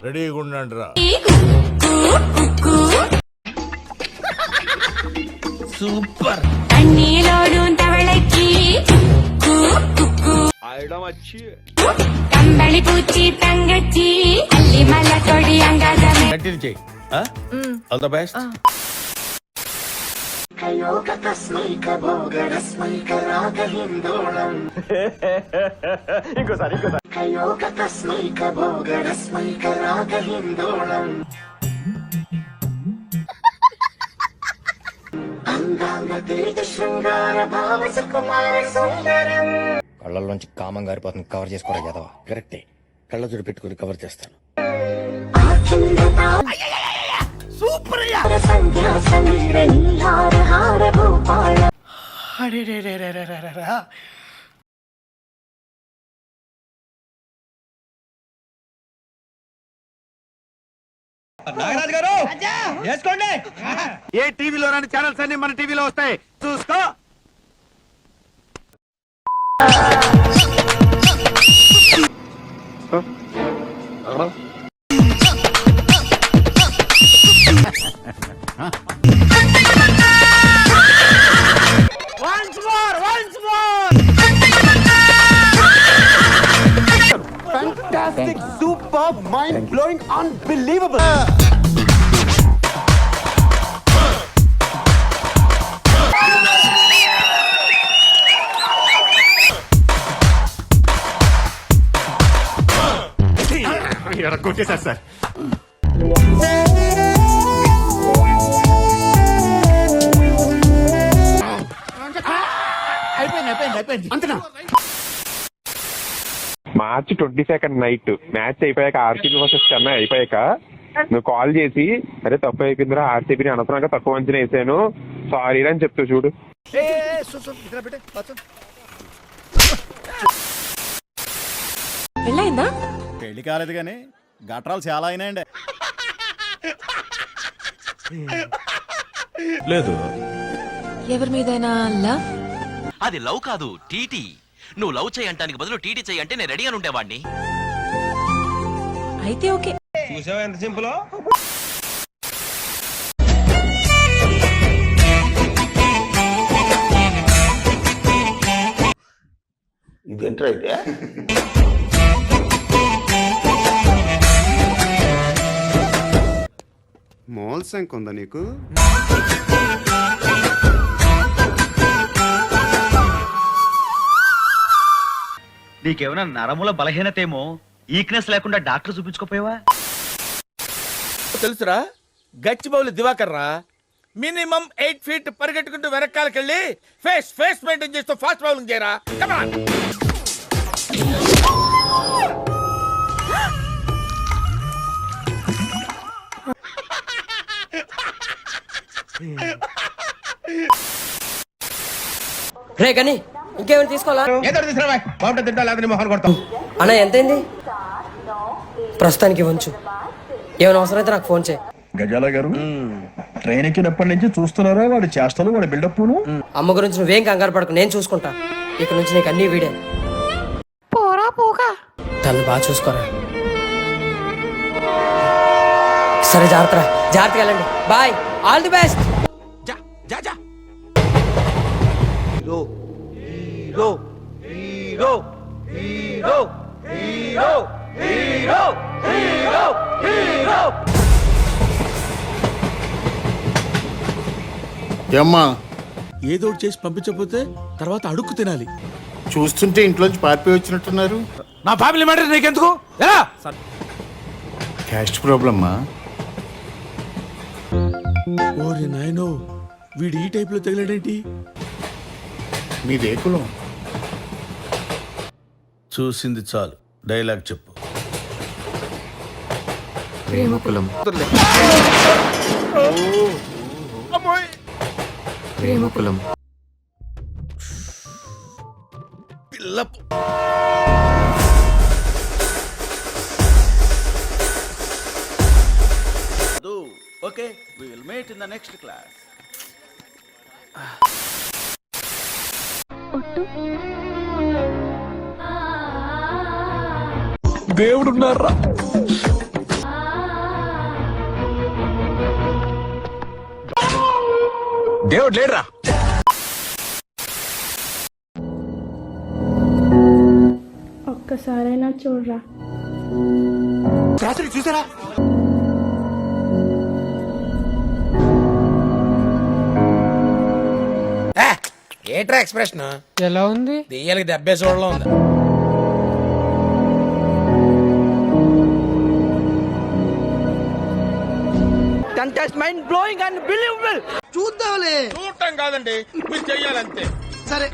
రెడీగా ఉండండి రా. సూపర్ కంబళి పూచి తంగచ్చి అల్లి మల్ల తొడి అంగదమే కంటిన్యూ చేయి. All the best. కళ్ళల్లోంచి కామం గారిపోతుంది, కవర్ చేసుకోరా చదవా. కరెక్టే, కళ్ళజోడు పెట్టుకుని కవర్ చేస్తాను. సూపర్ అయ్యా. నాగరాజు గారు చేసుకోండి. ఏ టీవీలో రాని ఛానల్స్ అన్ని మన టీవీలో వస్తాయి, చూసుకో. Fantastic, superb, mind-blowing, unbelievable. కొట్టేశారు సార్. అయిపోయింది అంతేనా? మార్చి 22 నైట్ మ్యాచ్ అయిపోయాక ఆర్సీబీ వర్సెస్ చెన్నై అయిపోయాక నువ్వు కాల్ చేసి అరే తప్పు అయిపోయిందిరా, ఆర్సీబీని అనవసరంగా తక్కువ అంచనా వేసాను, సారీ అని చెప్తావు చూడు. పెళ్లి కాలేదు కానీ గట్రాలు చాలా అయినాయండి. లేదు, ఎవరి మీదైనా లవ్? అది లవ్ కాదు, టీటీ. నువ్వు లవ్ చేయంటానికి బదులు టీటీ చేయంటే నేను రెడీ అని ఉండేవాడిని. అయితే ఓకే. చూసావా ఎంత సింపుల్. ఇదేంట్రా అయితే? మాల్ సంక్ ఉందా నీకు? నీకేమైనా నరముల బలహీనత ఏమో, ఈక్నెస్ లేకుండా డాక్టర్ చూపించుకోపోయావా? తెలుసురా, గచ్చిబౌలి దివాకర్ రా. మినిమం 8 feet పరిగెట్టుకుంటూ వెనకాలకెళ్ళి ఫేస్ మెయింటైన్ చేస్తూ ఫాస్ట్ బౌలింగ్ చేయరా. రే కానీ ఇంకేమైనా తీసుకోవాలా? ఏదో తీసుకురా, బాగుంటుంది తింటా, లేదా మొహన్ కొడతాం. అన్న ఎంతైంది? ప్రస్తుతానికి ఉంచు, ఏమైనా అవసరమైతే నాకు ఫోన్ చేయి. గజాల గారు ట్రైన్ ఎక్కినప్పటి నుంచి చూస్తున్నారా వాడి చేష్టలు, వాడి బిల్డప్. అమ్మ గురించి నువ్వేం కంగారు పడకు, నేను చూసుకుంటా. ఇక నుంచి నీకు అన్ని వీడే. తను బాగా చూసుకోరా. సరే, జాగ్రత్తగా వెళ్ళండి. Bye, all the best. ఏమ్మా, ఏదో చేసి పంపించకపోతే తర్వాత అడుక్కు తినాలి. చూస్తుంటే ఇంట్లోంచి పారిపోయి వచ్చినట్టున్నారు. నా ఫ్యామిలీ మ్యాటర్ నీకెందుకు? ఎలా? క్యాస్ట్ ప్రాబ్లమ్మా. ఓరి నాయనో, వీడు ఈ టైప్ లో తగిలాడేంటి? మీదే కులం? చూసింది చాలు, డైలాగ్ చెప్పు. ప్రేమకులం. ప్రేమకులం. పిల్లపు okay, we will meet in the next class. దేవుడున్నారా? దేవుడు లేడురా. ఒక్కసారైనా చూడరా. రాత్రి చూసారా? ఏట్రా ఎక్స్ప్రెషన్ ఎలా ఉంది? దెయ్యాలకి దెబ్బే చూడలో ఉంది. Contest mind blowing and believable. చూడటం కాదండి, మీరు చెయ్యాలంతే. సరే